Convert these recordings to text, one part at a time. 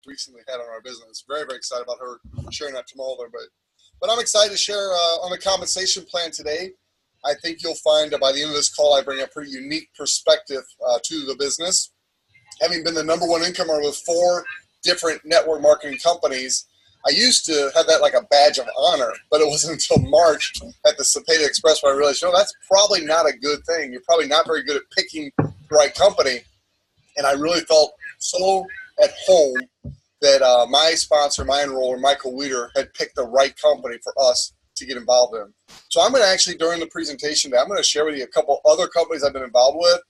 recently had on our business. Very, very excited about her sharing that tomorrow with everybody. But I'm excited to share on the compensation plan today. I think you'll find that by the end of this call, I bring a pretty unique perspective to the business. Having been the #1 income earner with 4 different network marketing companies, I used to have that like a badge of honor, but it wasn't until March at the Cepeda Express where I realized, that's probably not a good thing. You're probably not very good at picking the right company. And I really felt so at home that my sponsor, my enroller, Michael Weeder, had picked the right company for us to get involved in. So I'm going to actually, during the presentation today, I'm going to share with you a couple other companies I've been involved with.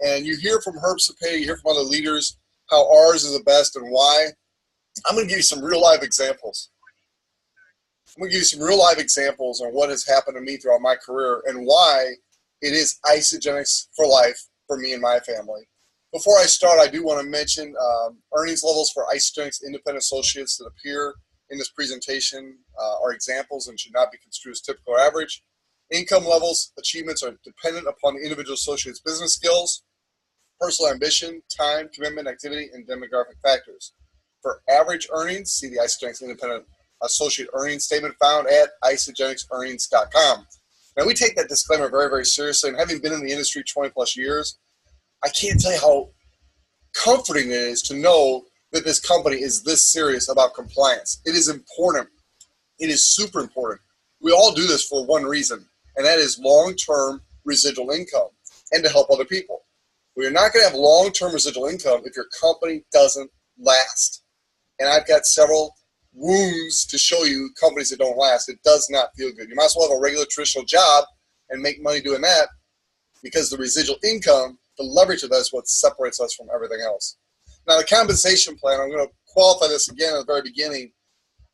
And you hear from Herb Cepeda, you hear from other leaders how ours is the best and why. I'm going to give you some real live examples. I'm going to give you some real live examples on what has happened to me throughout my career and why it is Isagenix for life for me and my family. Before I start, I do want to mention earnings levels for Isagenix independent associates that appear in this presentation are examples and should not be construed as typical or average. Income levels, achievements are dependent upon the individual associate's business skills, personal ambition, time, commitment, activity, and demographic factors. For average earnings, see the Isagenix Independent Associate Earnings Statement found at isagenixearnings.com. Now, we take that disclaimer very, very seriously, and having been in the industry 20 plus years, I can't tell you how comforting it is to know that this company is this serious about compliance. It is important. It is super important. We all do this for one reason, and that is long-term residual income and to help other people. We are not going to have long-term residual income if your company doesn't last. And I've got several wounds to show you companies that don't last. It does not feel good. You might as well have a regular traditional job and make money doing that, because the residual income, the leverage of that, is what separates us from everything else. Now, the compensation plan, I'm going to qualify this again at the very beginning.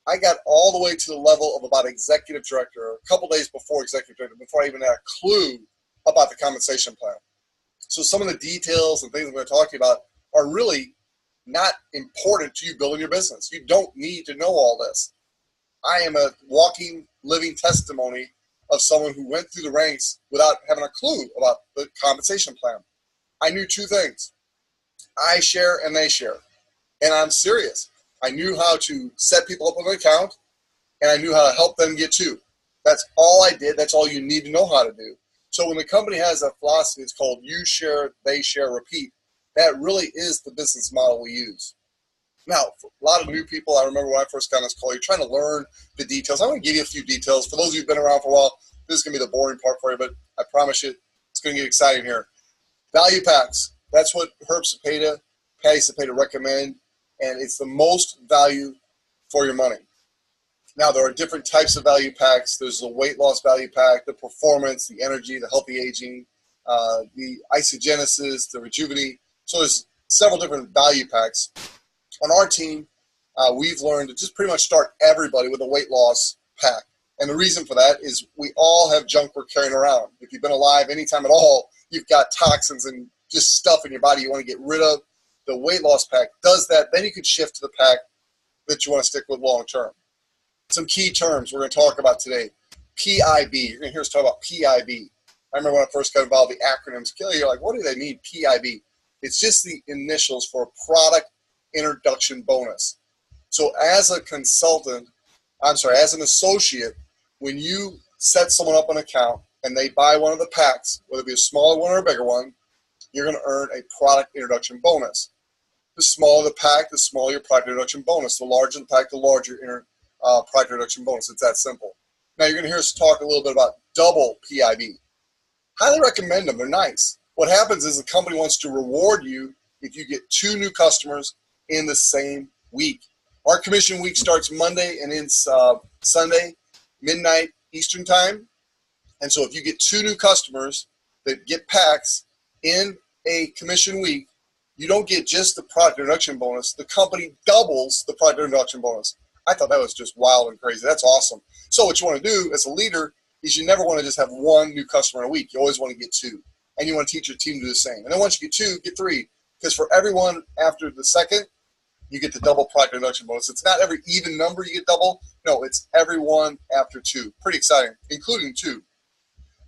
I got all the way to the level of about executive director, a couple days before executive director, before I even had a clue about the compensation plan. So some of the details and things I'm going to talk to you about are really not important to you building your business. You don't need to know all this. I am a walking, living testimony of someone who went through the ranks without having a clue about the compensation plan. I knew 2 things. I share and they share. And I'm serious. I knew how to set people up with an account, and I knew how to help them get to. That's all I did. That's all you need to know how to do. So when the company has a philosophy, it's called you share, they share, repeat. That really is the business model we use. Now, for a lot of new people, I remember when I first got on this call, you're trying to learn the details. I'm going to give you a few details. For those of you who've been around for a while, this is going to be the boring part for you, but I promise you it's going to get exciting here. Value packs. That's what Herb Cepeda, Patty Cepeda recommend, and it's the most value for your money. Now, there are different types of value packs. There's the weight loss value pack, the performance, the energy, the healthy aging, the Isagenesis, the Rejuvenate. So there's several different value packs. On our team, we've learned to just pretty much start everybody with a weight loss pack. And the reason for that is we all have junk we're carrying around. If you've been alive any time at all, you've got toxins and just stuff in your body you want to get rid of. The weight loss pack does that. Then you could shift to the pack that you want to stick with long term. Some key terms we're going to talk about today. PIB. You're going to hear us talk about PIB. I remember when I first got involved with the acronyms. You're like, what do they mean, PIB? It's just the initials for a product introduction bonus. So as a consultant, as an associate, when you set someone up an account and they buy one of the packs, whether it be a smaller one or a bigger one, you're going to earn a product introduction bonus. The smaller the pack, the smaller your product introduction bonus. The larger the pack, the larger product introduction bonus. It's that simple. Now you're going to hear us talk a little bit about double PIB. Highly recommend them. They're nice. What happens is the company wants to reward you if you get 2 new customers in the same week. Our commission week starts Monday and ends Sunday, midnight Eastern time. And so if you get 2 new customers that get packs in a commission week, you don't get just the product introduction bonus. The company doubles the product introduction bonus. I thought that was just wild and crazy. That's awesome. So what you want to do as a leader is you never want to just have 1 new customer in a week. You always want to get 2. And you want to teach your team to do the same. And then once you get 2, get 3. Because for everyone after the second, you get the double product introduction bonus. It's not every even number you get double. No, it's everyone after 2. Pretty exciting, including 2.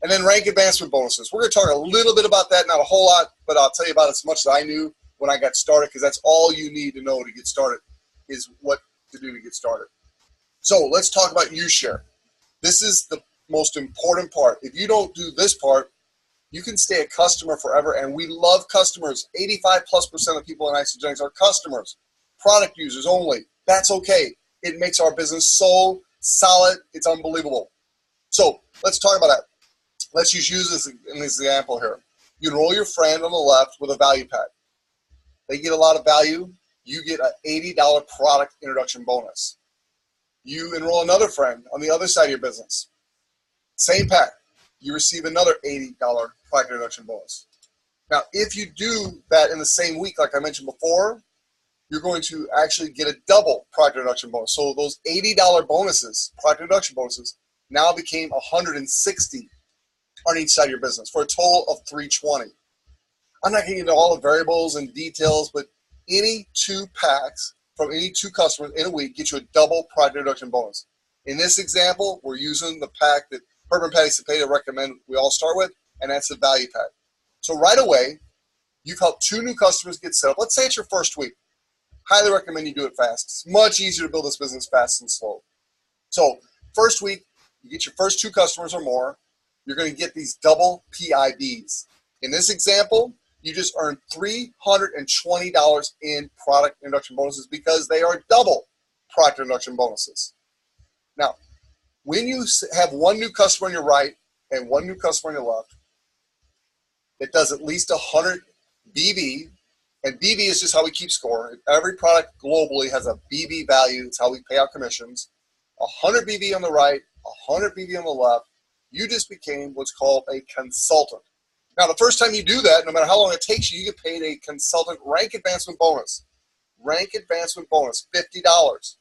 And then rank advancement bonuses. We're going to talk a little bit about that, not a whole lot, but I'll tell you about as much as I knew when I got started, because that's all you need to know to get started. is what to do to get started. So let's talk about UShare. This is the most important part. If you don't do this part, you can stay a customer forever, and we love customers. 85+% of people in Isagenix are customers, product users only. That's okay. It makes our business so solid, it's unbelievable. So let's talk about that. Let's just use this as an example here. You enroll your friend on the left with a value pack. They get a lot of value. You get an $80 product introduction bonus. You enroll another friend on the other side of your business. Same pack. You receive another $80 product introduction bonus. Now, if you do that in the same week, like I mentioned before, you're going to actually get a double product introduction bonus. So those $80 bonuses, product introduction bonuses, now became $160 on each side of your business for a total of $320. I'm not getting into all the variables and details, but any 2 packs from any 2 customers in a week get you a double product introduction bonus. In this example, we're using the pack that Herb and Patty Cepeda recommend we all start with, and that's the value pack. So right away, you've helped 2 new customers get set up. Let's say it's your first week. Highly recommend you do it fast. It's much easier to build this business fast and slow. So first week, you get your first 2 customers or more, you're going to get these double PIBs. In this example, you just earned $320 in product introduction bonuses because they are double product introduction bonuses. Now, when you have 1 new customer on your right and 1 new customer on your left, it does at least 100 BB, and BB is just how we keep score. Every product globally has a BB value. It's how we pay out commissions. 100 BB on the right, 100 BB on the left. You just became what's called a consultant. Now, the first time you do that, no matter how long it takes you, you get paid a consultant rank advancement bonus. Rank advancement bonus, $50.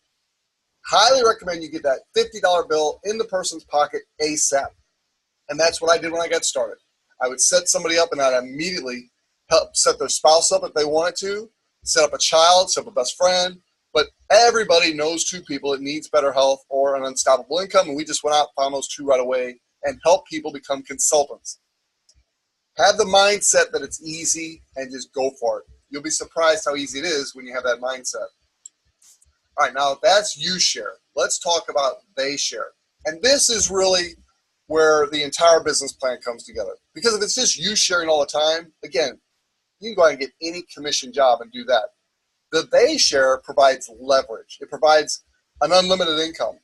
Highly recommend you get that $50 bill in the person's pocket ASAP. And that's what I did when I got started. I would set somebody up, and I'd immediately help set their spouse up if they wanted to, set up a child, set up a best friend. But everybody knows 2 people that needs better health or an unstoppable income, and we just went out and found those 2 right away and help people become consultants. Have the mindset that it's easy and just go for it. You'll be surprised how easy it is when you have that mindset. All right, now that's UShare. Let's talk about they share. And this is really where the entire business plan comes together. Because if it's just you sharing all the time, again, you can go ahead and get any commission job and do that. The they share provides leverage. It provides an unlimited income.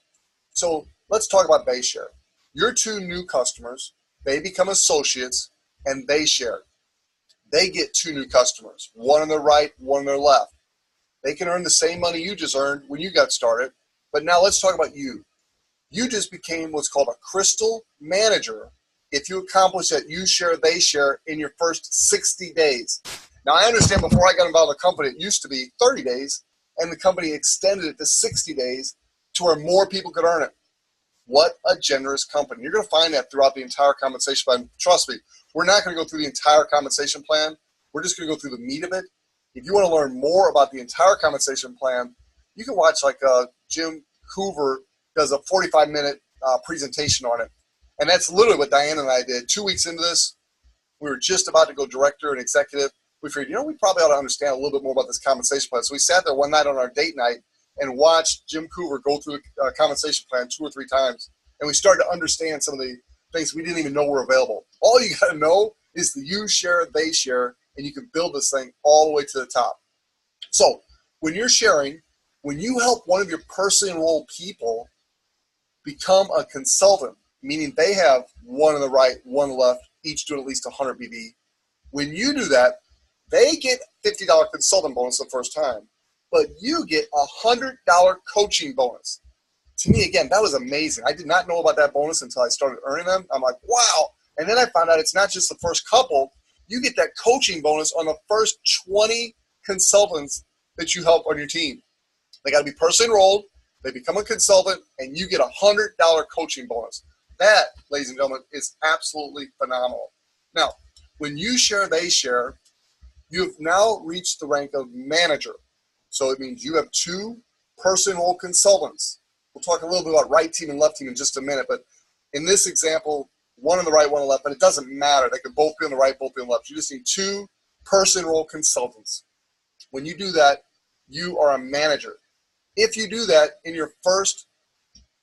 So let's talk about they share. Your 2 new customers, they become associates, and they share. They get 2 new customers, 1 on their right, 1 on their left. They can earn the same money you just earned when you got started. But now let's talk about you. You just became what's called a crystal manager if you accomplish that you share, they share in your first 60 days. Now, I understand before I got involved in the company, it used to be 30 days, and the company extended it to 60 days to where more people could earn it. What a generous company. You're going to find that throughout the entire compensation plan. Trust me, we're not going to go through the entire compensation plan. We're just going to go through the meat of it. If you want to learn more about the entire compensation plan, you can watch like Jim Hoover does a 45-minute presentation on it. And that's literally what Diane and I did. 2 weeks into this, we were just about to go director and executive. We figured, we probably ought to understand a little bit more about this compensation plan. So we sat there one night on our date night and watched Jim Hoover go through the compensation plan 2 or 3 times. And we started to understand some of the things we didn't even know were available. All you got to know is the you share, they share, and you can build this thing all the way to the top. So when you're sharing, when you help one of your personally enrolled people become a consultant, meaning they have 1 on the right, 1 on the left, each doing at least 100 BB. When you do that, they get $50 consultant bonus the first time, but you get a $100 coaching bonus. To me, again, that was amazing. I did not know about that bonus until I started earning them. I'm like, wow. And then I found out it's not just the first couple. You get that coaching bonus on the first 20 consultants that you help on your team. They got to be personally enrolled. They become a consultant, and you get a $100 coaching bonus. That, ladies and gentlemen, is absolutely phenomenal. Now, when you share, they share, you have now reached the rank of manager. So it means you have 2 personally enrolled consultants. We'll talk a little bit about right team and left team in just a minute, but in this example, 1 on the right, 1 on the left, but it doesn't matter. They could both be on the right, both be on the left. You just need 2 personally enrolled consultants. When you do that, you are a manager. If you do that in your first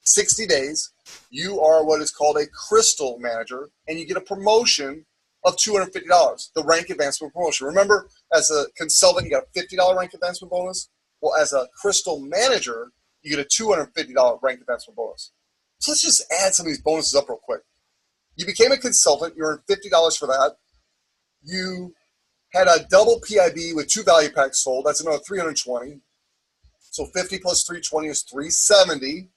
60 days, you are what is called a crystal manager, and you get a promotion of $250, the rank advancement promotion. Remember, as a consultant, you got a $50 rank advancement bonus. Well, as a crystal manager, you get a $250 rank advancement bonus. So let's just add some of these bonuses up real quick. You became a consultant, you earned $50 for that. You had a double PIB with 2 value packs sold, that's another $320. So 50 plus 320 is $370.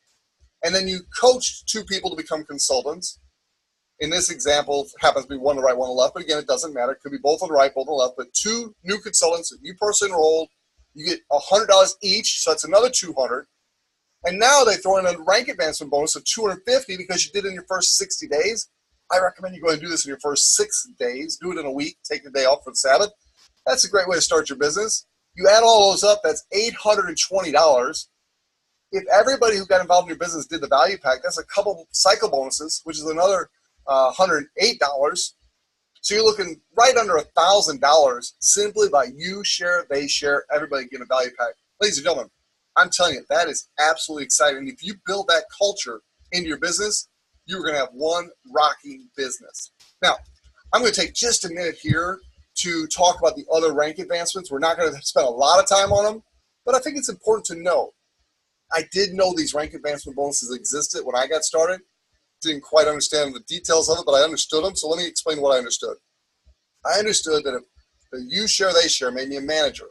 And then you coached 2 people to become consultants. In this example, it happens to be one on the right, one on the left, but again, it doesn't matter. It could be both on the right, both on the left, but 2 new consultants that you personally enrolled, you get $100 each, so that's another $200. And now they throw in a rank advancement bonus of $250 because you did it in your first 60 days. I recommend you go ahead and do this in your first 6 days. Do it in a week, take the day off for the Sabbath. That's a great way to start your business. You add all those up, that's $820. If everybody who got involved in your business did the value pack, that's a couple cycle bonuses, which is another $108. So you're looking right under $1,000 simply by you share, they share, everybody getting a value pack. Ladies and gentlemen, I'm telling you, that is absolutely exciting. If you build that culture into your business, you're going to have one rocking business. Now, I'm going to take just a minute here to talk about the other rank advancements. We're not going to spend a lot of time on them, but I think it's important to know. I did know these rank advancement bonuses existed when I got started. Didn't quite understand the details of it, but I understood them. So let me explain what I understood. I understood that if the you share, they share made me a manager.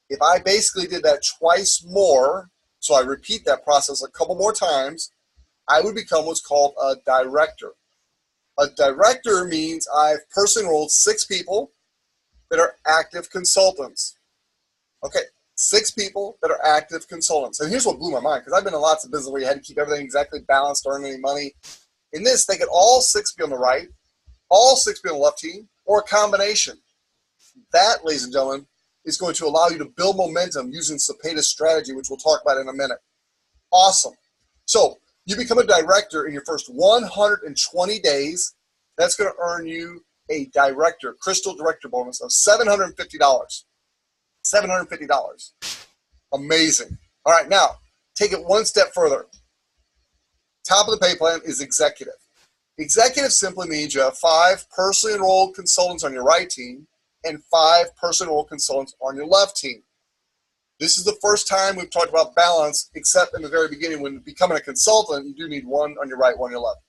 If I basically did that twice more, so I repeat that process a couple more times, I would become what's called a director. A director means I've personally enrolled 6 people that are active consultants. Okay, 6 people that are active consultants. And here's what blew my mind, because I've been in lots of business where you had to keep everything exactly balanced, earn any money. In this, they could all 6 be on the right, all 6 be on the left team, or a combination. That, ladies and gentlemen, is going to allow you to build momentum using Cepeda's strategy, which we'll talk about in a minute. Awesome. So you become a director in your first 120 days. That's going to earn you a director, crystal director bonus of $750. $750. Amazing. All right, now take it one step further. Top of the pay plan is executive. Executive simply means you have 5 personally enrolled consultants on your right team and 5 personally enrolled consultants on your left team. This is the first time we've talked about balance, except in the very beginning. When becoming a consultant, you do need 1 on your right, 1 on your left.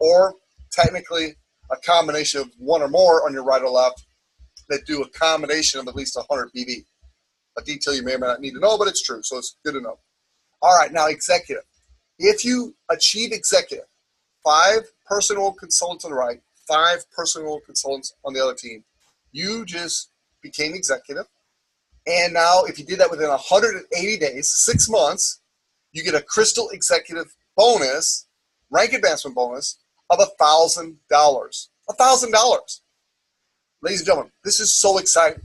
Or technically a combination of 1 or more on your right or left that do a combination of at least 100 BV. A detail you may or may not need to know, but it's true, so it's good to know. All right, now executive. If you achieve executive, 5 personal consultants on the right, 5 personal consultants on the other team, you just became executive. And now if you did that within 180 days, 6 months, you get a crystal executive bonus, rank advancement bonus of $1,000. $1,000. Ladies and gentlemen, this is so exciting.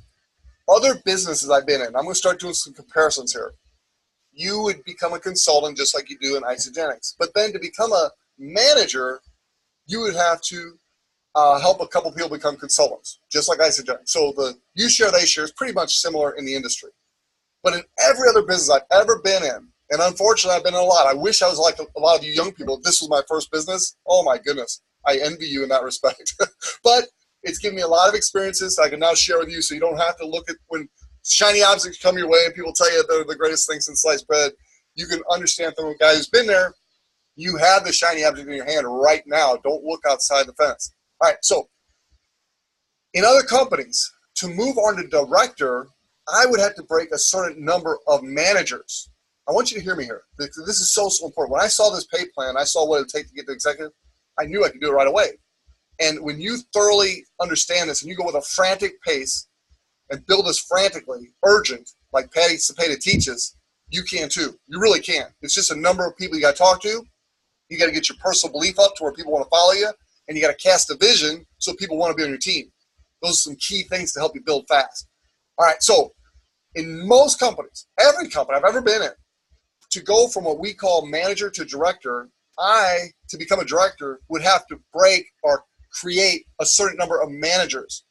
Other businesses I've been in, I'm going to start doing some comparisons here. You would become a consultant just like you do in Isagenix. But then to become a manager, you would have to help a couple people become consultants, just like Isagenix. So the you share, they share is pretty much similar in the industry. But in every other business I've ever been in, and unfortunately I've been in a lot, I wish I was like a lot of you young people. If this was my first business, oh my goodness, I envy you in that respect. But it's given me a lot of experiences I can now share with you, so you don't have to look at when shiny objects come your way and people tell you they're the greatest thing since sliced bread. You can understand from a guy who's been there, you have the shiny object in your hand right now. Don't look outside the fence. All right, so in other companies, to move on to director, I would have to break a certain number of managers. I want you to hear me here. This is so important. When I saw this pay plan, I saw what it would take to get to executive, I knew I could do it right away. And when you thoroughly understand this and you go with a frantic pace and build this frantically, urgent, like Patty Cepeda teaches, you can too. You really can. It's just a number of people you got to talk to. You got to get your personal belief up to where people want to follow you. And you got to cast a vision so people want to be on your team. Those are some key things to help you build fast. All right, so in most companies, every company I've ever been in, to go from what we call manager to director, to become a director, would have to break or create a certain number of managers.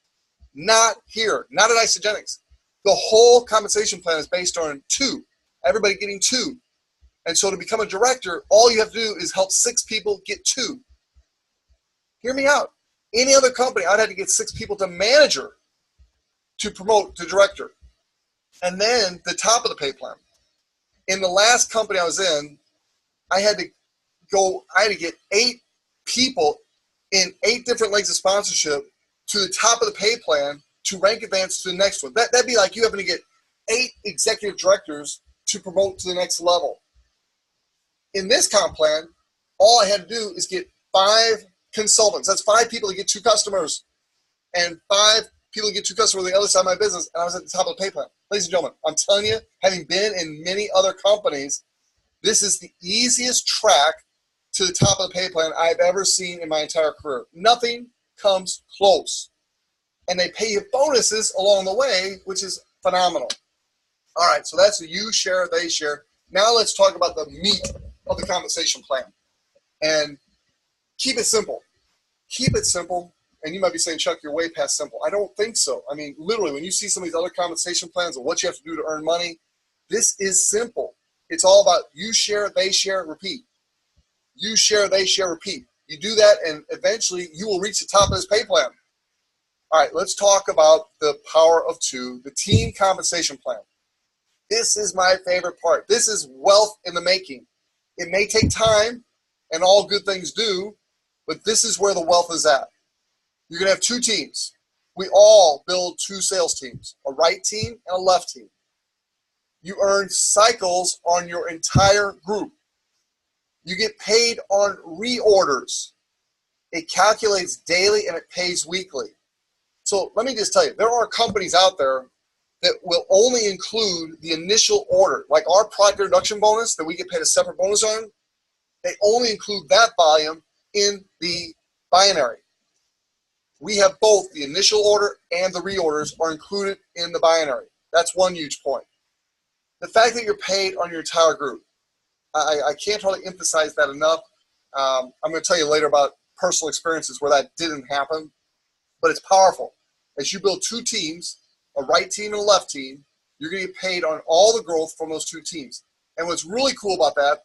Not here, not at Isagenix. The whole compensation plan is based on 2. everybody getting 2. And so to become a director, all you have to do is help 6 people get 2. Hear me out. Any other company, I'd have to get 6 people to manager to promote to director. And then the top of the pay plan. In the last company I was in, I had to get 8 people in 8 different legs of sponsorship to the top of the pay plan to rank advance to the next one. That'd be like you having to get 8 executive directors to promote to the next level. In this comp plan, all I had to do is get 5 consultants. That's 5 people to get 2 customers, and 5 people to get 2 customers on the other side of my business, and I was at the top of the pay plan. Ladies and gentlemen, I'm telling you, having been in many other companies, this is the easiest track to the top of the pay plan I've ever seen in my entire career. Nothing comes close. And they pay you bonuses along the way, which is phenomenal. All right, so that's the you share, they share. Now let's talk about the meat of the compensation plan. And keep it simple. Keep it simple. And you might be saying, Chuck, you're way past simple. I don't think so. I mean, literally, when you see some of these other compensation plans and what you have to do to earn money, this is simple. It's all about you share, they share, repeat. You share, they share, repeat. You do that, and eventually you will reach the top of this pay plan. All right, let's talk about the power of 2, the team compensation plan. This is my favorite part. This is wealth in the making. It may take time, and all good things do, but this is where the wealth is at. You're going to have 2 teams. We all build 2 sales teams, a right team and a left team. You earn cycles on your entire group. You get paid on reorders. It calculates daily and it pays weekly. So let me just tell you, there are companies out there that will only include the initial order, like our product introduction bonus that we get paid a separate bonus on. They only include that volume in the binary. We have both the initial order and the reorders are included in the binary. That's one huge point. The fact that you're paid on your entire group, I can't hardly emphasize that enough. I'm going to tell you later about personal experiences where that didn't happen, but it's powerful. As you build 2 teams, a right team and a left team, you're going to get paid on all the growth from those 2 teams. And what's really cool about that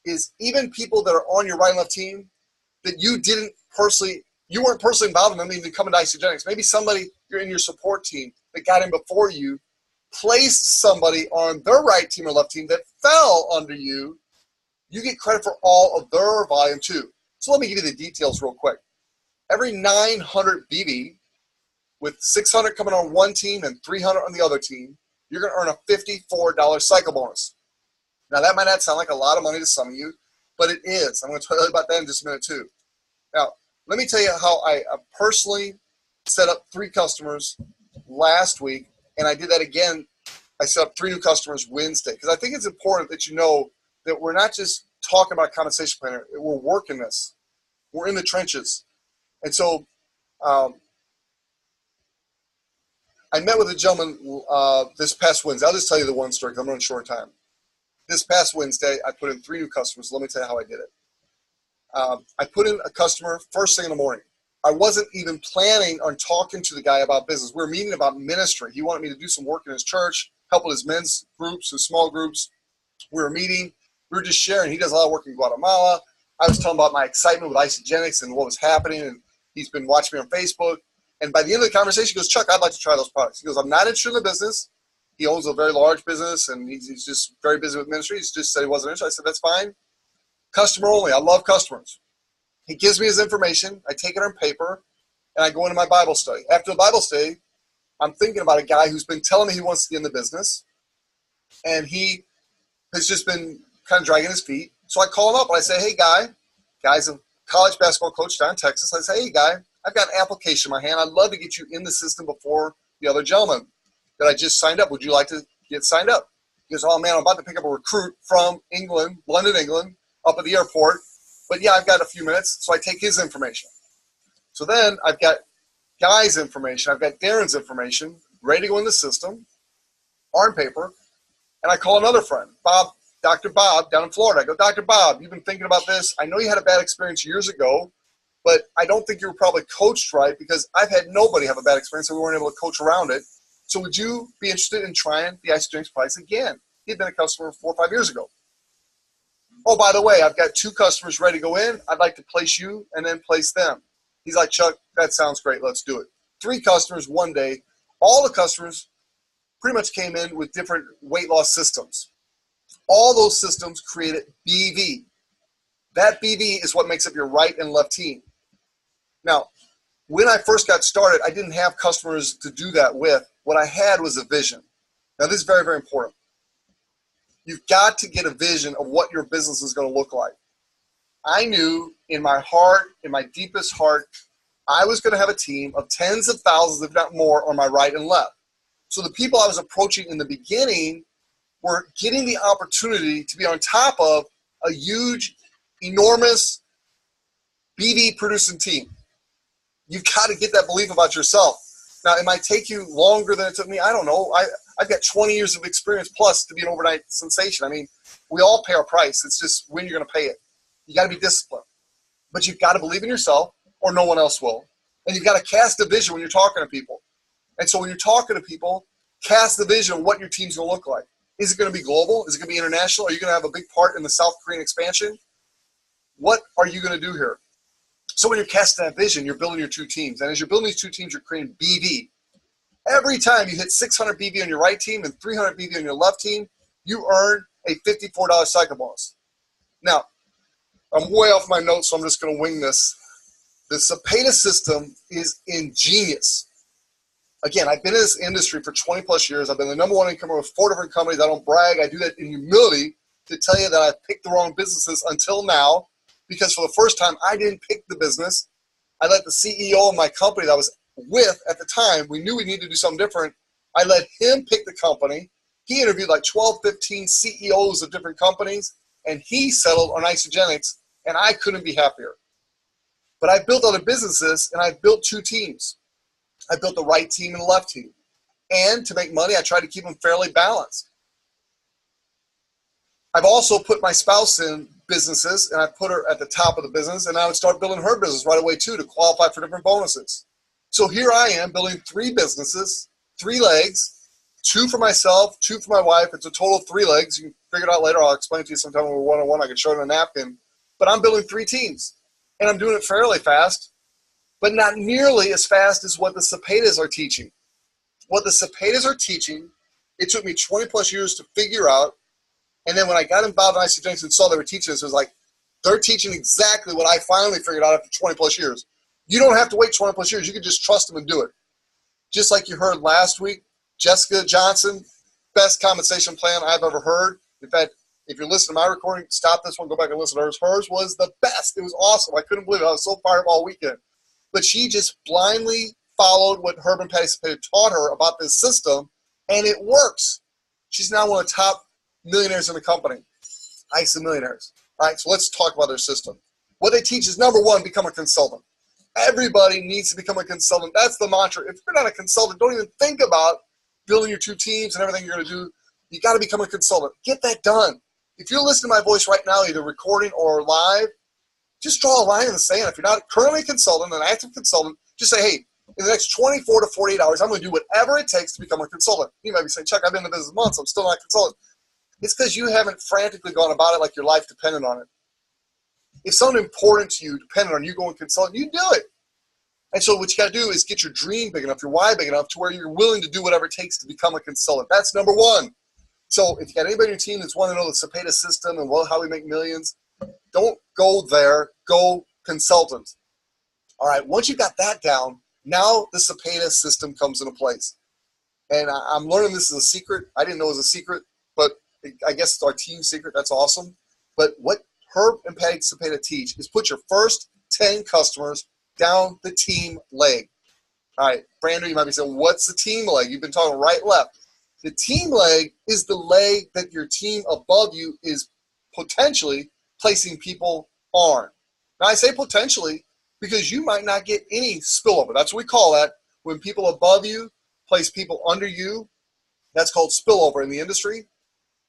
is even people that are on your right and left team that you weren't personally involved in them even coming to Isagenix. Maybe somebody you're in your support team that got in before you placed somebody on their right team or left team that fell under you. You get credit for all of their volume too. So let me give you the details real quick. Every 900 BB, with 600 coming on one team and 300 on the other team, you're going to earn a $54 cycle bonus. Now that might not sound like a lot of money to some of you, but it is. I'm going to tell you about that in just a minute too. Now, let me tell you how I personally set up 3 customers last week, and I did that again. I set up 3 new customers Wednesday, because I think it's important that you know that we're not just talking about compensation planner. We're working this. We're in the trenches. And so I met with a gentleman this past Wednesday. I'll just tell you the one story because I'm running short on time. This past Wednesday, I put in 3 new customers. Let me tell you how I did it. I put in a customer first thing in the morning. I wasn't even planning on talking to the guy about business. We were meeting about ministry. He wanted me to do some work in his church, help with his men's groups, his small groups. We were meeting. We were just sharing. He does a lot of work in Guatemala. I was telling about my excitement with Isagenix and what was happening, and he's been watching me on Facebook. And by the end of the conversation, he goes, Chuck, I'd like to try those products. He goes, I'm not interested in the business. He owns a very large business, and he's just very busy with ministry. He's just said he wasn't interested. I said, that's fine. Customer only. I love customers. He gives me his information. I take it on paper, and I go into my Bible study. After the Bible study, I'm thinking about a guy who's been telling me he wants to get in the business, and he has just been kind of dragging his feet. So I call him up, and I say, hey, guy's a college basketball coach down in Texas. I say, hey, guy, I've got an application in my hand. I'd love to get you in the system before the other gentleman that I just signed up. Would you like to get signed up? He goes, oh, man, I'm about to pick up a recruit from England, London, England, up at the airport. But, yeah, I've got a few minutes. So I take his information. So then I've got Guy's information. I've got Darren's information ready to go in the system on paper. And I call another friend, Bob, Dr. Bob down in Florida. I go, Dr. Bob, you've been thinking about this. I know you had a bad experience years ago, but I don't think you were probably coached right because I've had nobody have a bad experience and we weren't able to coach around it. So would you be interested in trying the Isagenix products again? He'd been a customer 4 or 5 years ago. Oh, by the way, I've got 2 customers ready to go in. I'd like to place you and then place them. He's like, Chuck, that sounds great. Let's do it. 3 customers one day. All the customers pretty much came in with different weight loss systems. All those systems created BV. That BV is what makes up your right and left team. Now, when I first got started, I didn't have customers to do that with. What I had was a vision. Now, this is very, very important. You've got to get a vision of what your business is going to look like. I knew in my heart, in my deepest heart, I was going to have a team of tens of thousands, if not more, on my right and left. So the people I was approaching in the beginning were getting the opportunity to be on top of a huge, enormous BV producing team. You've got to get that belief about yourself. Now, it might take you longer than it took me. I don't know. I've got 20 years of experience plus to be an overnight sensation. I mean, we all pay our price. It's just when you're going to pay it. You got to be disciplined. But you've got to believe in yourself or no one else will. And you've got to cast a vision when you're talking to people. And so when you're talking to people, cast the vision of what your team's going to look like. Is it going to be global? Is it going to be international? Are you going to have a big part in the South Korean expansion? What are you going to do here? So when you're casting that vision, you're building your 2 teams. And as you're building these 2 teams, you're creating BV. Every time you hit 600 BV on your right team and 300 BV on your left team, you earn a $54 cycle bonus. Now, I'm way off my notes, so I'm just going to wing this. The Cepeda system is ingenious. Again, I've been in this industry for 20 plus years. I've been the #1 incomer with 4 different companies. I don't brag. I do that in humility to tell you that I've picked the wrong businesses until now, because for the first time, I didn't pick the business. I let the CEO of my company that I was with at the time, we knew we needed to do something different. I let him pick the company. He interviewed like 12, 15 CEOs of different companies, and he settled on Isagenix, and I couldn't be happier. But I built other businesses, and I built 2 teams. I built the right team and the left team. And to make money, I tried to keep them fairly balanced. I've also put my spouse in businesses, and I put her at the top of the business, and I would start building her business right away too to qualify for different bonuses. So here I am building 3 businesses, 3 legs, 2 for myself, 2 for my wife. It's a total of 3 legs. You can figure it out later. I'll explain it to you sometime when we're one-on-one. I can show it on a napkin. But I'm building 3 teams, and I'm doing it fairly fast, but not nearly as fast as what the Cepedas are teaching. What the Cepedas are teaching, it took me 20 plus years to figure out. And then when I got involved in Isagenix and saw they were teaching this, it was like, they're teaching exactly what I finally figured out after 20 plus years. You don't have to wait 20 plus years. You can just trust them and do it. Just like you heard last week, Jessica Johnson, best compensation plan I've ever heard. In fact, if you're listening to my recording, stop this one, go back and listen to hers. Hers was the best. It was awesome. I couldn't believe it. I was so fired up all weekend. But she just blindly followed what Herb and Patty Cepeda taught her about this system, and it works. She's now one of the top millionaires in the company. Isa Millionaires. All right, so let's talk about their system. What they teach is, #1, become a consultant. Everybody needs to become a consultant. That's the mantra. If you're not a consultant, don't even think about building your 2 teams and everything you're going to do. You got to become a consultant. Get that done. If you're listening to my voice right now, either recording or live, just draw a line in the sand. If you're not currently a consultant, an active consultant, just say, hey, in the next 24 to 48 hours, I'm going to do whatever it takes to become a consultant. You might be saying, Chuck, I've been in the business months. I'm still not a consultant. It's because you haven't frantically gone about it like your life depended on it. If something important to you depended on you going consultant, you do it. And so what you got to do is get your dream big enough, your why big enough to where you're willing to do whatever it takes to become a consultant. That's #1. So if you got anybody on your team that's wanting to know the Cepeda system and how we make millions, don't go there. Go consultant. All right, once you got that down, now the Cepeda system comes into place. And I'm learning this is a secret. I didn't know it was a secret, but I guess it's our team secret. That's awesome. But what Herb and Patty Cepeda teach is put your first 10 customers down the team leg. All right, Brandon, you might be saying, what's the team leg? You've been talking right, left. The team leg is the leg that your team above you is potentially placing people on. Now, I say potentially because you might not get any spillover. That's what we call that. When people above you place people under you, that's called spillover in the industry.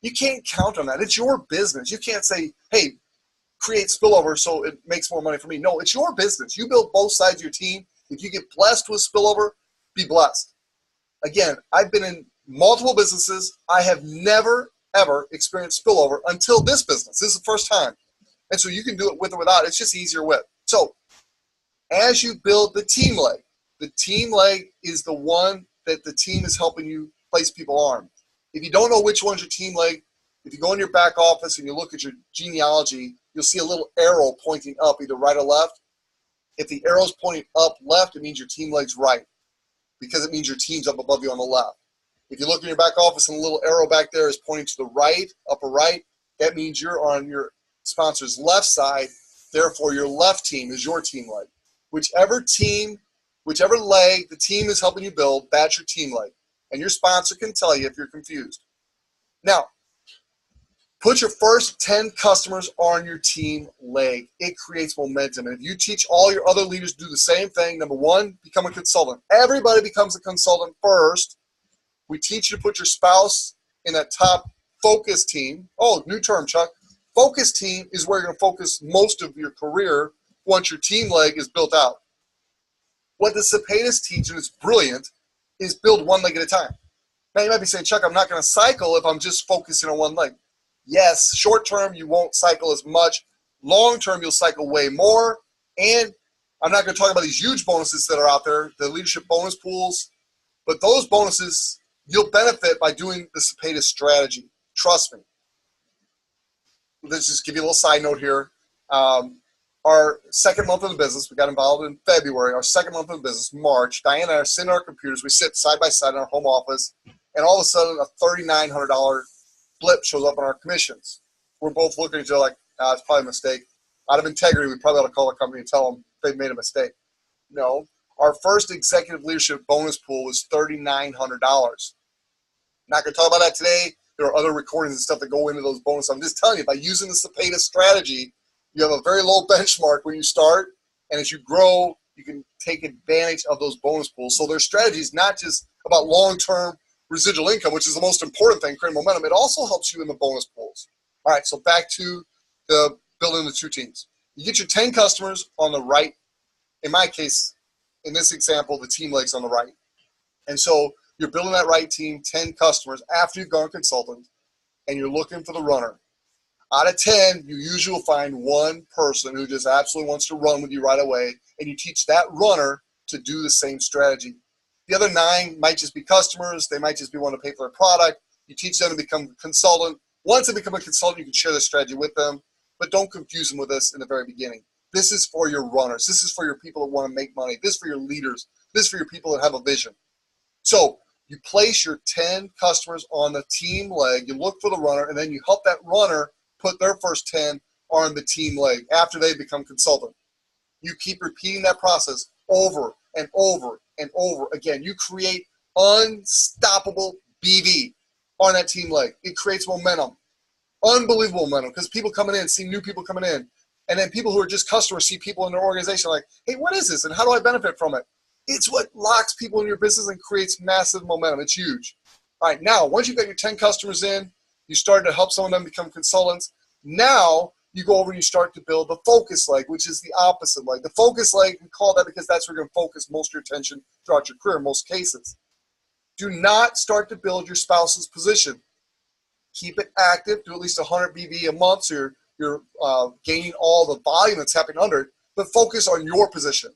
You can't count on that. It's your business. You can't say, hey, create spillover so it makes more money for me. No, it's your business. You build both sides of your team. If you get blessed with spillover, be blessed. Again, I've been in multiple businesses. I have never, ever experienced spillover until this business. This is the first time. And so you can do it with or without. It's just easier with. So as you build the team leg is the one that the team is helping you place people on. If you don't know which one's your team leg, if you go in your back office and you look at your genealogy, you'll see a little arrow pointing up, either right or left. If the arrow's pointing up left, it means your team leg's right, because it means your team's up above you on the left. If you look in your back office and the little arrow back there is pointing to the right, upper right, that means you're on your sponsor's left side. Therefore, your left team is your team leg. Whichever leg the team is helping you build, that's your team leg. And your sponsor can tell you if you're confused. Now, put your first 10 customers on your team leg. It creates momentum. And if you teach all your other leaders to do the same thing, number one, become a consultant. Everybody becomes a consultant first. We teach you to put your spouse in that top focus team. Oh, new term, Chuck. Focus team is where you're going to focus most of your career once your team leg is built out. What the Cepedas teach, and it's brilliant, is build one leg at a time. Now, you might be saying, Chuck, I'm not going to cycle if I'm just focusing on one leg. Yes, short term, you won't cycle as much. Long term, you'll cycle way more. And I'm not going to talk about these huge bonuses that are out there, the leadership bonus pools. But those bonuses, you'll benefit by doing the Cepedas strategy. Trust me. Let's just give you a little side note here. Our second month of the business, we got involved in February. Our second month of the business, March, Diane and I are sitting at our computers. We sit side by side in our home office. And all of a sudden, a $3,900 blip shows up on our commissions. We're both looking at each other like, it's probably a mistake. Out of integrity, we probably ought to call the company and tell them they've made a mistake. No. Our first executive leadership bonus pool was $3,900. Not going to talk about that today. There are other recordings and stuff that go into those bonuses. I'm just telling you, by using the Cepedas strategy, you have a very low benchmark when you start, and as you grow, you can take advantage of those bonus pools. So their strategy is not just about long-term residual income, which is the most important thing, creating momentum. It also helps you in the bonus pools. All right, so back to the building the two teams. You get your 10 customers on the right. In my case, in this example, the team leg's on the right. And so you're building that right team, 10 customers after you've gone consultant, and you're looking for the runner. Out of 10, you usually will find one person who just absolutely wants to run with you right away, and you teach that runner to do the same strategy. The other 9 might just be customers. They might just be wanting to pay for their product. You teach them to become a consultant. Once they become a consultant, you can share the strategy with them, but don't confuse them with this in the very beginning. This is for your runners. This is for your people that want to make money. This is for your leaders. This is for your people that have a vision. So you place your 10 customers on the team leg. You look for the runner, and then you help that runner put their first 10 on the team leg after they become consultant. You keep repeating that process over and over and over again. You create unstoppable BV on that team leg. It creates momentum, unbelievable momentum, because people coming in, see new people coming in, and then people who are just customers see people in their organization like, hey, what is this and how do I benefit from it? It's what locks people in your business and creates massive momentum. It's huge. All right, now, once you've got your 10 customers in, you started to help some of them become consultants. Now you go over and you start to build the focus leg, which is the opposite leg. The focus leg, we call that because that's where you're going to focus most of your attention throughout your career in most cases. Do not start to build your spouse's position. Keep it active. Do at least 100 BV a month so you're gaining all the volume that's happening under it, but focus on your position.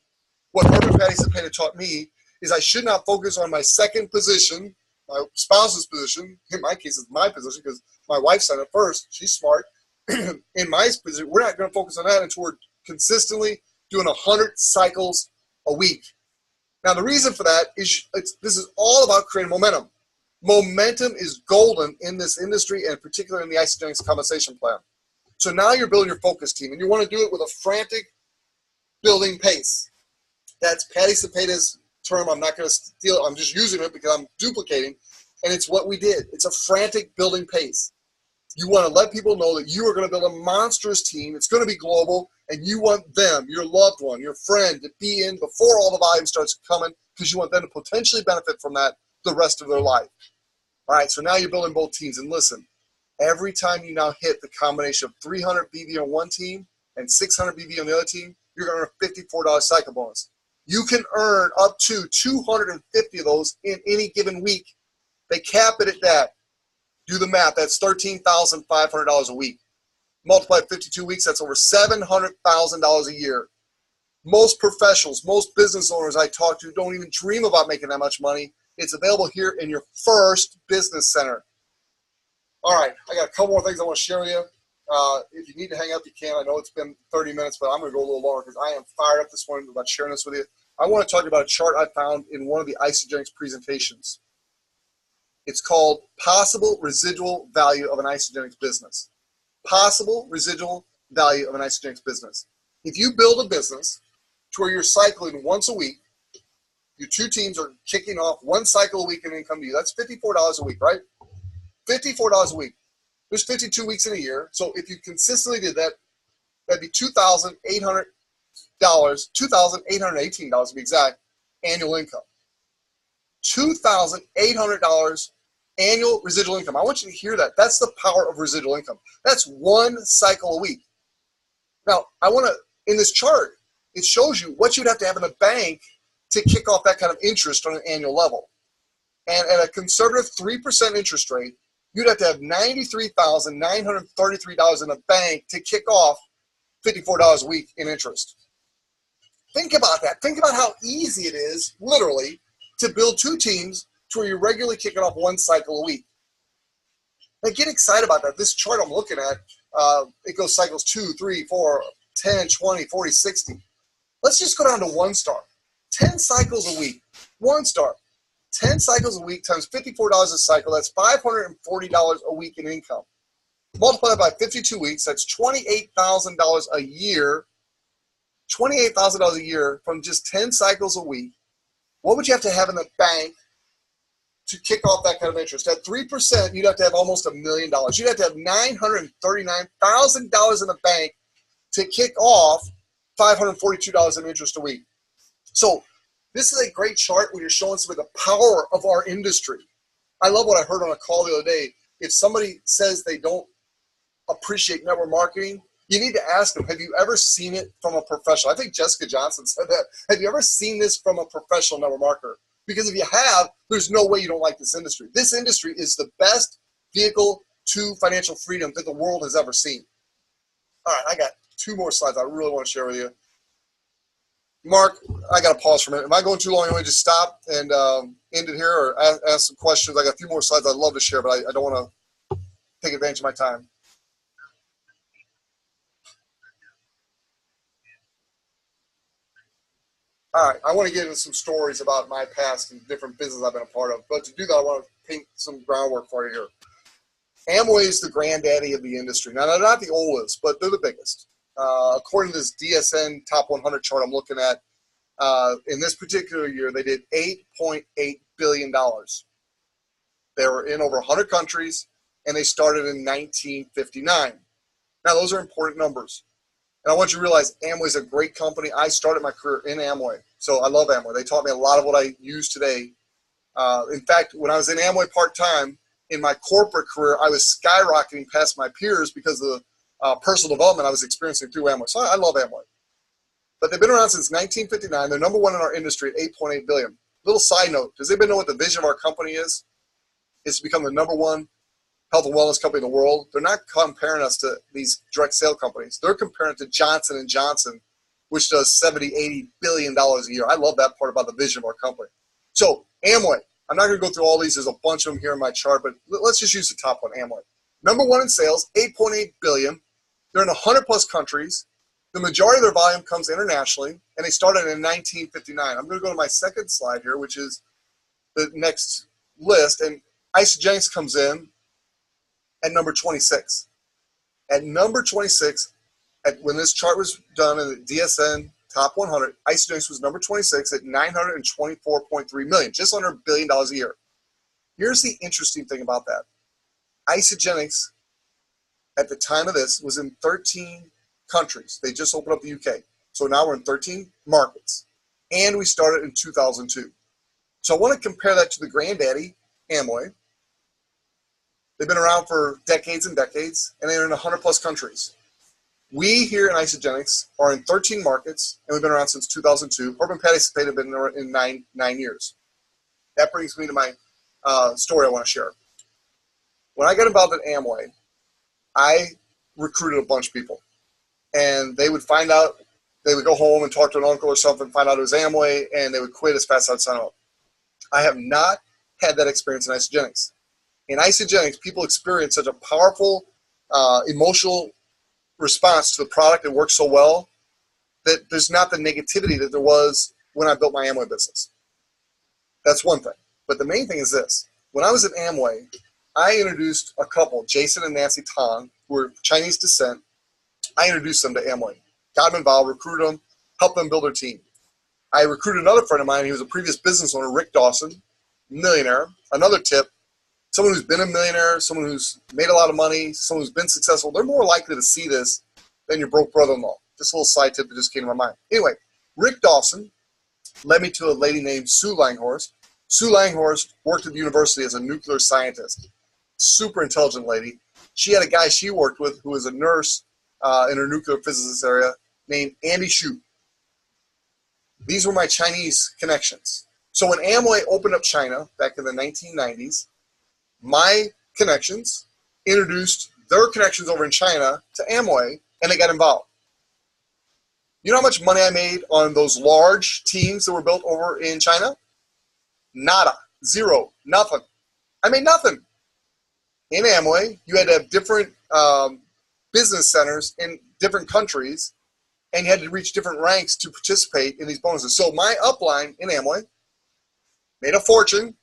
What Herman Patty Cepeda taught me is I should not focus on my second position, my spouse's position. In my case, it's my position because my wife said it first. She's smart. In my position, we're not going to focus on that until we're consistently doing 100 cycles a week. Now, the reason for that is this is all about creating momentum. Momentum is golden in this industry, and particularly in the Isagenix compensation plan. So now you're building your focus team, and you want to do it with a frantic building pace. That's Patty Cepeda's term. I'm not going to steal it. I'm just using it because I'm duplicating, and it's what we did. It's a frantic building pace. You want to let people know that you are going to build a monstrous team. It's going to be global, and you want them, your loved one, your friend, to be in before all the volume starts coming because you want them to potentially benefit from that the rest of their life. All right, so now you're building both teams. And listen, every time you now hit the combination of 300 BV on one team and 600 BV on the other team, you're going to earn a $54 cycle bonus. You can earn up to 250 of those in any given week. They cap it at that. Do the math. That's $13,500 a week. Multiply 52 weeks, that's over $700,000 a year. Most professionals, most business owners I talk to don't even dream about making that much money. It's available here in your first business center. All right, I got a couple more things I want to share with you. If you need to hang up, you can. I know it's been 30 minutes, but I'm going to go a little longer because I am fired up this morning about sharing this with you. I want to talk about a chart I found in one of the Isagenix presentations. It's called Possible Residual Value of an Isagenix Business. Possible residual value of an Isagenix business. If you build a business to where you're cycling once a week, your two teams are kicking off one cycle a week in income to you. That's $54 a week, right? $54 a week. There's 52 weeks in a year. So if you consistently did that, that'd be $2,800, $2,818 to be exact, annual income. $2,800 annual residual income. I want you to hear that. That's the power of residual income. That's one cycle a week. Now, I want to, in this chart, it shows you what you'd have to have in the bank to kick off that kind of interest on an annual level. And at a conservative 3% interest rate, you'd have to have $93,933 in the bank to kick off $54 a week in interest. Think about that. Think about how easy it is, literally, to build two teams to where you're regularly kicking off one cycle a week. Now get excited about that. This chart I'm looking at, it goes cycles 2, 3, 4, 10, 20, 40, 60. Let's just go down to one star. 10 cycles a week. One star. 10 cycles a week times $54 a cycle, that's $540 a week in income. Multiply that by 52 weeks, that's $28,000 a year. $28,000 a year from just 10 cycles a week. What would you have to have in the bank to kick off that kind of interest? At 3%, you'd have to have almost $1 million. You'd have to have $939,000 in the bank to kick off $542 in interest a week. So this is a great chart when you're showing some of the power of our industry. I love what I heard on a call the other day. If somebody says they don't appreciate network marketing, you need to ask them, have you ever seen it from a professional? I think Jessica Johnson said that. Have you ever seen this from a professional network marketer? Because if you have, there's no way you don't like this industry. This industry is the best vehicle to financial freedom that the world has ever seen. All right, I got two more slides I really want to share with you. Mark, I got to pause for a minute. Am I going too long? You want to just stop and end it here or ask some questions? I got a few more slides I'd love to share, but I don't want to take advantage of my time. All right, I want to get into some stories about my past and different businesses I've been a part of. But to do that, I want to paint some groundwork for you here. Amway is the granddaddy of the industry. Now, they're not the oldest, but they're the biggest. According to this DSN Top 100 chart I'm looking at, in this particular year, they did $8.8 billion. They were in over 100 countries, and they started in 1959. Now, those are important numbers. And I want you to realize Amway is a great company. I started my career in Amway, so I love Amway. They taught me a lot of what I use today. In fact, when I was in Amway part-time, in my corporate career, I was skyrocketing past my peers because of the personal development I was experiencing through Amway. So I love Amway. But they've been around since 1959. They're number one in our industry at $8.8 billion. Little side note, does anybody know what the vision of our company is? It's to become the number one health and wellness company in the world. They're not comparing us to these direct sale companies. They're comparing it to Johnson & Johnson, which does $70, $80 billion a year. I love that part about the vision of our company. So Amway, I'm not going to go through all these. There's a bunch of them here in my chart, but let's just use the top one, Amway. Number one in sales, $8.8 billion. They're in 100 plus countries. The majority of their volume comes internationally, and they started in 1959. I'm going to go to my second slide here, which is the next list, and Isagenix comes in at number 26. At number 26, when this chart was done in the DSN Top 100, Isagenix was number 26 at $924.3 million, just under $1 billion a year. Here's the interesting thing about that. Isagenix, at the time of this, was in 13 countries. They just opened up the UK. So now we're in 13 markets. And we started in 2002. So I want to compare that to the granddaddy, Amway. They've been around for decades and decades, and they're in 100 plus countries. We here in Isagenix are in 13 markets, and we've been around since 2002. Urban Participate have been there in nine years. That brings me to my story I want to share. When I got involved in Amway, I recruited a bunch of people. And they would find out, they would go home and talk to an uncle or something, find out it was Amway, and they would quit as fast as I'd sign up. I have not had that experience in Isagenix. In Isagenix, people experience such a powerful emotional response to the product that works so well that there's not the negativity that there was when I built my Amway business. That's one thing. But the main thing is this. When I was at Amway, I introduced a couple, Jason and Nancy Tong, who were Chinese descent. I introduced them to Amway, got them involved, recruited them, helped them build their team. I recruited another friend of mine. He was a previous business owner, Rick Dawson, millionaire. Another tip, someone who's been a millionaire, someone who's made a lot of money, someone who's been successful, they're more likely to see this than your broke brother-in-law. Just a little side tip that just came to my mind. Anyway, Rick Dawson led me to a lady named Sue Langhorst. Sue Langhorst worked at the university as a nuclear scientist. Super intelligent lady. She had a guy she worked with who was a nurse in her nuclear physicist area named Andy Shute. These were my Chinese connections. So when Amway opened up China back in the 1990s, my connections introduced their connections over in China to Amway, and they got involved. You know how much money I made on those large teams that were built over in China? Nada. Zero. Nothing. I made nothing. In Amway, you had to have different business centers in different countries, and you had to reach different ranks to participate in these bonuses. So my upline in Amway made a fortune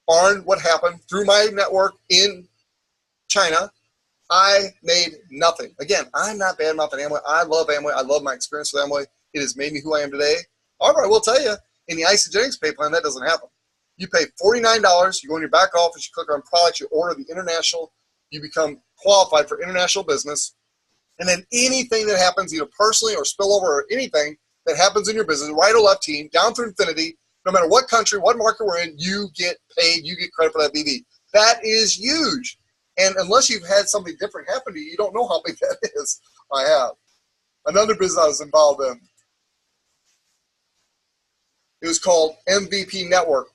on what happened through my network in China. I made nothing. Again, I'm not bad mouthing Amway. I love Amway. I love my experience with Amway. It has made me who I am today. However, I will tell you, in the Isagenix pay plan, that doesn't happen. You pay $49, you go in your back office, you click on products, you order the international, you become qualified for international business, and then anything that happens, either personally or spillover or anything that happens in your business, right or left team, down through infinity, no matter what country, what market we're in, you get paid, you get credit for that BV. That is huge. And unless you've had something different happen to you, you don't know how big that is. I have. Another business I was involved in, it was called MVP Network.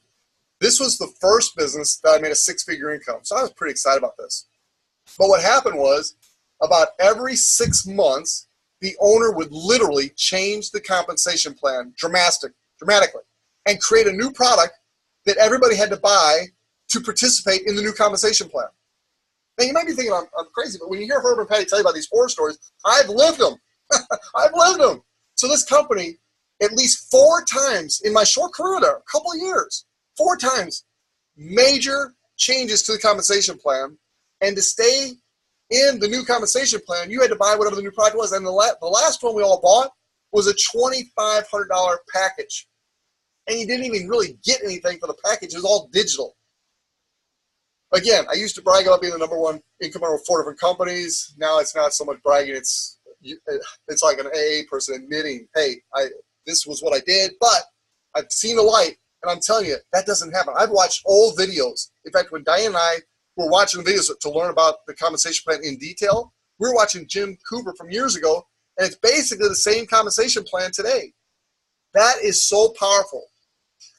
This was the first business that I made a six-figure income. So I was pretty excited about this. But what happened was, about every 6 months, the owner would literally change the compensation plan dramatically and create a new product that everybody had to buy to participate in the new compensation plan. Now, you might be thinking I'm crazy, but when you hear Herb and Patty tell you about these horror stories, I've lived them. I've lived them. So this company, at least 4 times in my short career there, a couple of years, 4 times, major changes to the compensation plan. And to stay in the new compensation plan, you had to buy whatever the new product was. And the last one we all bought was a $2,500 package. And you didn't even really get anything for the package. It was all digital. Again, I used to brag about being the #1 income earner of 4 different companies. Now it's not so much bragging. It's like an AA person admitting, hey, this was what I did, but I've seen the light, and I'm telling you, that doesn't happen. I've watched old videos. In fact, when Diane and I were watching the videos to learn about the compensation plan in detail, we were watching Jim Cooper from years ago, and it's basically the same compensation plan today. That is so powerful.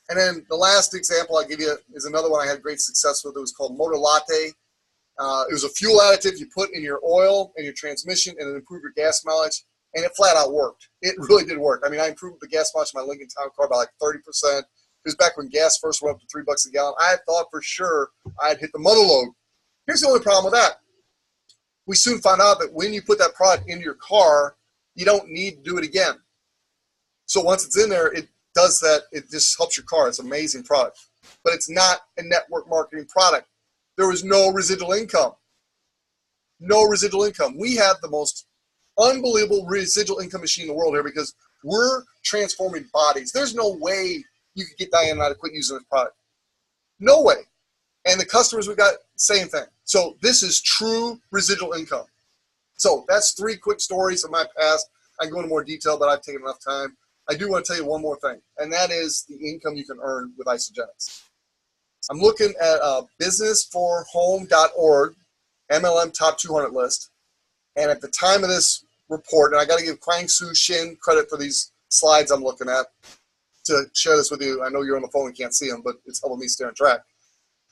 And then the last example I'll give you is another one I had great success with. It was called Motor Latte. It was a fuel additive you put in your oil and your transmission, and it improved your gas mileage, and it flat out worked. It really did work. I mean, I improved the gas mileage of my Lincoln Town Car by like 30%. It was back when gas first went up to $3 a gallon. I thought for sure I'd hit the mother lode. Here's the only problem with that. We soon found out that when you put that product into your car, you don't need to do it again. So once it's in there, it does that. It just helps your car. It's an amazing product. But it's not a network marketing product. There was no residual income. No residual income. We have the most unbelievable residual income machine in the world here because we're transforming bodies. There's no way you could get Diane and I to quit using this product. No way. And the customers we got, same thing. So this is true residual income. So that's 3 quick stories of my past. I can go into more detail, but I've taken enough time. I do want to tell you one more thing, and that is the income you can earn with Isagenix. I'm looking at businessforhome.org, MLM Top 200 list, and at the time of this report, and I got to give Kwang Soo Shin credit for these slides I'm looking at to share this with you. I know you're on the phone and can't see them, but it's helping me stay on track.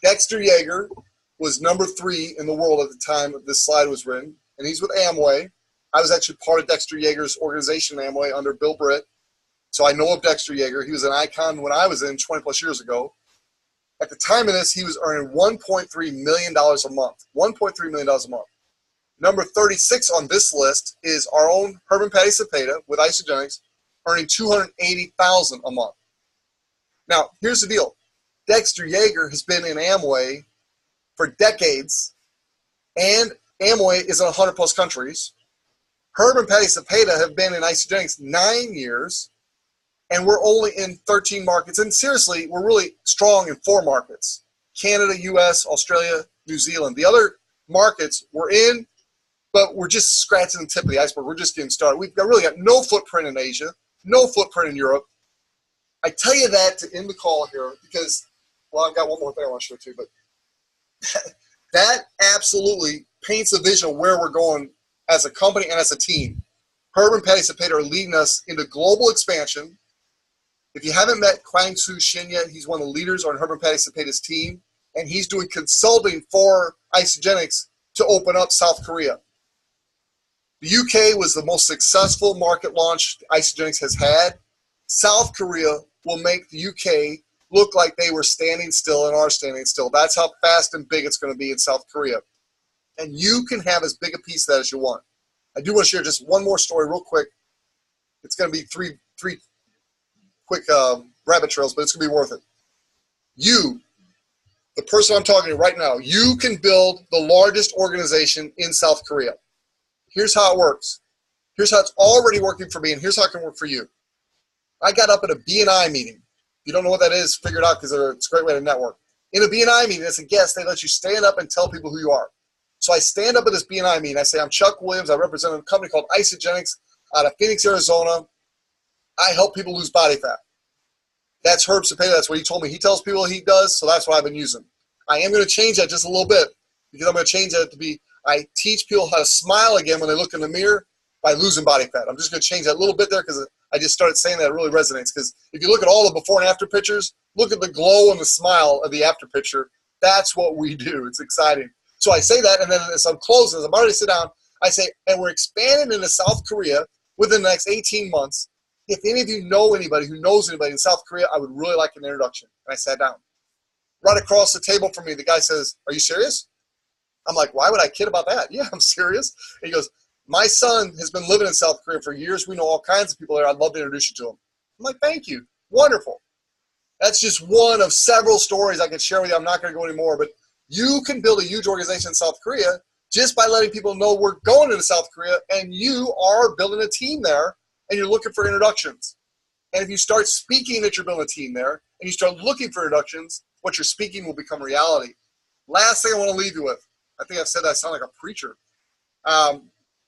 Dexter Yeager was #3 in the world at the time this slide was written, and he's with Amway. I was actually part of Dexter Yeager's organization, Amway, under Bill Britt. So I know of Dexter Yeager. He was an icon when I was in 20 plus years ago. At the time of this, he was earning $1.3 million a month. $1.3 million a month. Number 36 on this list is our own Herb Patty Cepeda with Isagenix, earning $280,000 a month. Now, here's the deal. Dexter Yeager has been in Amway for decades, and Amway is in 100 plus countries. Herb and Patty Cepeda have been in Isagenix 9 years, and we're only in 13 markets. And seriously, we're really strong in 4 markets: Canada, US, Australia, New Zealand. The other markets we're in, but we're just scratching the tip of the iceberg. We're just getting started. We've really got no footprint in Asia, no footprint in Europe. I tell you that to end the call here because, well, I've got one more thing I want to show too, but that absolutely paints a vision of where we're going as a company and as a team. Herb and Patty Cepeda are leading us into global expansion. If you haven't met Kwang Soo Shin yet, he's one of the leaders on Herb and Patty Cepeda's team, and he's doing consulting for Isagenix to open up South Korea. The UK was the most successful market launch Isagenix has had. South Korea will make the UK look like they were standing still and are standing still. That's how fast and big it's going to be in South Korea. And you can have as big a piece of that as you want. I do want to share just one more story real quick. It's going to be three quick rabbit trails, but it's going to be worth it. You, the person I'm talking to right now, you can build the largest organization in South Korea. Here's how it works. Here's how it's already working for me, and here's how it can work for you. I got up at a BNI meeting. If you don't know what that is, figure it out because it's a great way to network. In a BNI meeting, as a guest, they let you stand up and tell people who you are. So I stand up at this BNI meeting. I say, I'm Chuck Williams. I represent a company called Isagenix out of Phoenix, Arizona. I help people lose body fat. That's Herb Cepeda. That's what he told me. He tells people he does, so that's what I've been using. I am going to change that just a little bit because I'm going to change that to be I teach people how to smile again when they look in the mirror by losing body fat. I'm just going to change that a little bit there because I just started saying that it really resonates. Because if you look at all the before and after pictures, look at the glow and the smile of the after picture. That's what we do. It's exciting. So I say that, and then as I'm closing, as I'm already sit down, I say, and we're expanding into South Korea within the next 18 months. If any of you know anybody who knows anybody in South Korea, I would really like an introduction. And I sat down. Right across the table from me, the guy says, are you serious? I'm like, why would I kid about that? Yeah, I'm serious. And he goes, my son has been living in South Korea for years. We know all kinds of people there. I'd love to introduce you to him. I'm like, thank you. Wonderful. That's just one of several stories I could share with you. I'm not going to go anymore, but you can build a huge organization in South Korea just by letting people know we're going into South Korea, and you are building a team there, and you're looking for introductions. And if you start speaking that you're building a team there, and you start looking for introductions, what you're speaking will become reality. Last thing I want to leave you with, I think I've said that I sound like a preacher.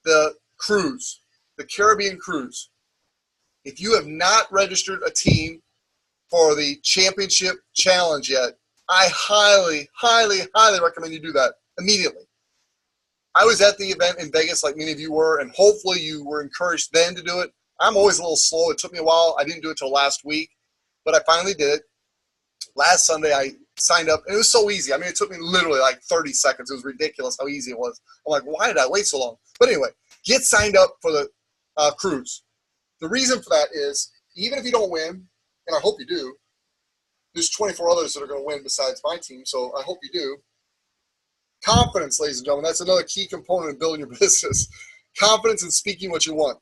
The cruise, the Caribbean cruise. If you have not registered a team for the championship challenge yet, I highly, highly, highly recommend you do that immediately. I was at the event in Vegas like many of you were, and hopefully you were encouraged then to do it. I'm always a little slow. It took me a while. I didn't do it till last week, but I finally did it. Last Sunday, I signed up, and it was so easy. I mean, it took me literally like 30 seconds. It was ridiculous how easy it was. I'm like, why did I wait so long? But anyway, get signed up for the cruise. The reason for that is, even if you don't win, and I hope you do, there's 24 others that are going to win besides my team, so I hope you do. Confidence, ladies and gentlemen, that's another key component in building your business. Confidence in speaking what you want.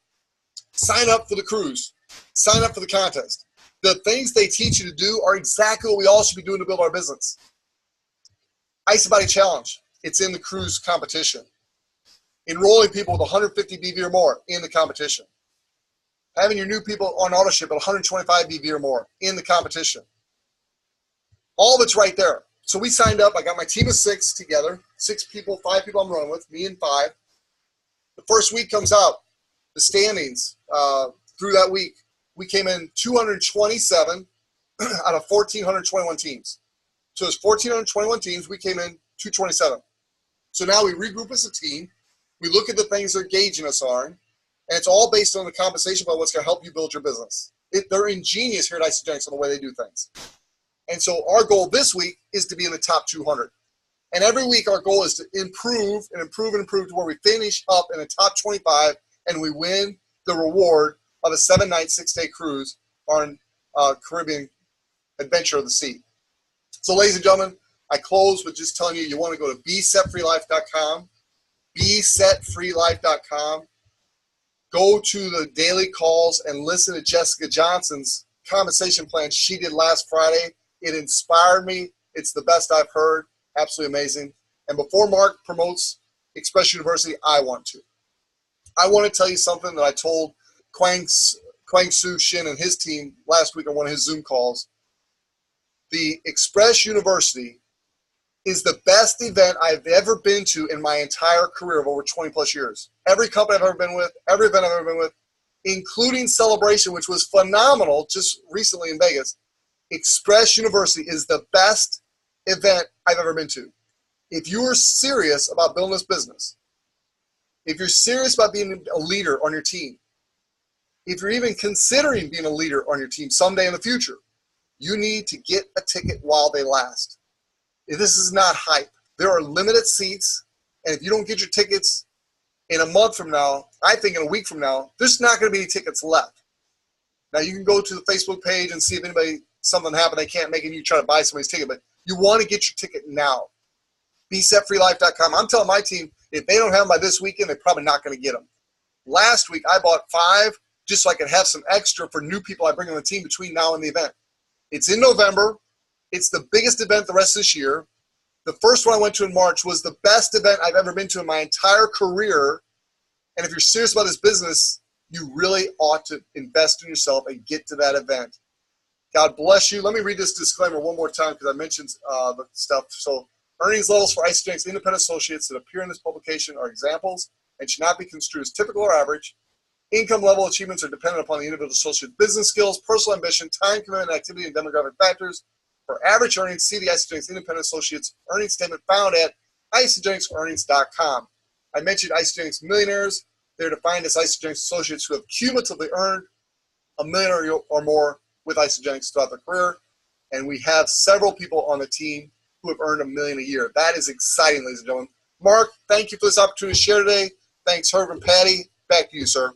Sign up for the cruise. Sign up for the contest. The things they teach you to do are exactly what we all should be doing to build our business. Ice Body Challenge. It's in the cruise competition. Enrolling people with 150 BV or more in the competition. Having your new people on auto ship at 125 BV or more in the competition. All of it's right there. So we signed up. I got my team of 6 together. 6 people, 5 people I'm running with, me and 5. The first week comes out. The standings through that week. We came in 227 out of 1,421 teams. So there's 1,421 teams. We came in 227. So now we regroup as a team. We look at the things they're gauging us on, and it's all based on the compensation about what's going to help you build your business. They're ingenious here at Isagenix on the way they do things. And so our goal this week is to be in the top 200. And every week our goal is to improve and improve and improve to where we finish up in the top 25 and we win the reward of a 7-night, 6-day cruise on Caribbean Adventure of the Sea. So ladies and gentlemen, I close with just telling you want to go to besetfreelife.com, besetfreelife.com. Go to the daily calls and listen to Jessica Johnson's compensation plan she did last Friday. It inspired me. It's the best I've heard. Absolutely amazing. And before Mark promotes Express University, I want to tell you something that I told Kwang Soo Shin and his team last week on one of his Zoom calls. The Express University is the best event I've ever been to in my entire career of over 20 plus years. Every company I've ever been with, every event I've ever been with, including Celebration, which was phenomenal just recently in Vegas. Express University is the best event I've ever been to. If you are serious about building this business, if you're serious about being a leader on your team, if you're even considering being a leader on your team someday in the future, you need to get a ticket while they last. This is not hype. There are limited seats, and if you don't get your tickets in a month from now, I think in a week from now, there's not going to be any tickets left. Now, you can go to the Facebook page and see if something happened they can't make it, and you try to buy somebody's ticket, but you want to get your ticket now. BeSetFreeLife.com. I'm telling my team, if they don't have them by this weekend, they're probably not going to get them. Last week, I bought 5 just so I could have some extra for new people I bring on the team between now and the event. It's in November. It's the biggest event the rest of this year. The first one I went to in March was the best event I've ever been to in my entire career. And if you're serious about this business, you really ought to invest in yourself and get to that event. God bless you. Let me read this disclaimer one more time because I mentioned the stuff. So earnings levels for Isagenix independent associates that appear in this publication are examples and should not be construed as typical or average. Income level achievements are dependent upon the individual associate's business skills, personal ambition, time commitment, activity, and demographic factors. For average earnings, see the Isagenix Independent Associates earnings statement found at isagenixearnings.com. I mentioned Isagenix Millionaires. They're defined as Isagenix associates who have cumulatively earned $1 million or more with Isagenix throughout their career. And we have several people on the team who have earned $1 million a year. That is exciting, ladies and gentlemen. Mark, thank you for this opportunity to share today. Thanks, Herb and Patty. Back to you, sir.